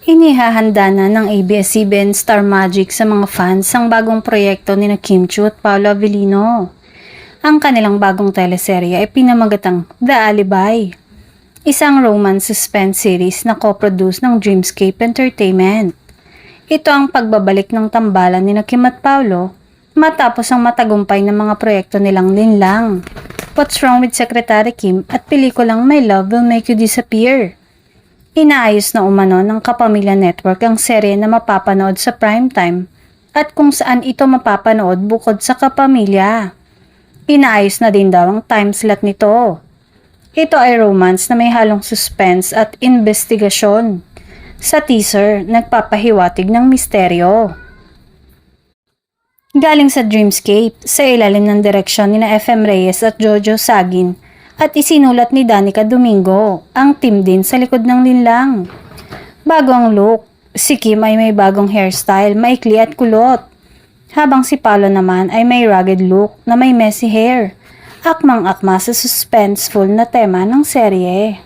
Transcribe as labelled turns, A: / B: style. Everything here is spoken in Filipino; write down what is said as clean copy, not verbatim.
A: Inihahanda na ng ABS-CBN Star Magic sa mga fans ang bagong proyekto ni Kim Chiu at Paolo Avellino. Ang kanilang bagong teleserye ay pinamagatang The Alibi, isang romance suspense series na co-produce ng Dreamscape Entertainment. Ito ang pagbabalik ng tambalan ni Kim at Paolo matapos ang matagumpay ng mga proyekto nilang linlang, What's Wrong with Secretary Kim at pelikulang My Love Will Make You Disappear. Inaayos na umano ng Kapamilya Network ang serye na mapapanood sa primetime at kung saan ito mapapanood bukod sa Kapamilya. Inaayos na din daw ang time slot nito. Ito ay romance na may halong suspense at investigasyon. Sa teaser, nagpapahiwatig ng misteryo. Galing sa Dreamscape, sa ilalim ng direksyon ni FM Reyes at Jojo Sagin, at isinulat ni Danica Domingo, ang team din sa likod ng linlang. Bago ang look, si Kim ay may bagong hairstyle, maikli at kulot. Habang si Paolo naman ay may rugged look na may messy hair. Akmang-akma sa suspenseful na tema ng serye.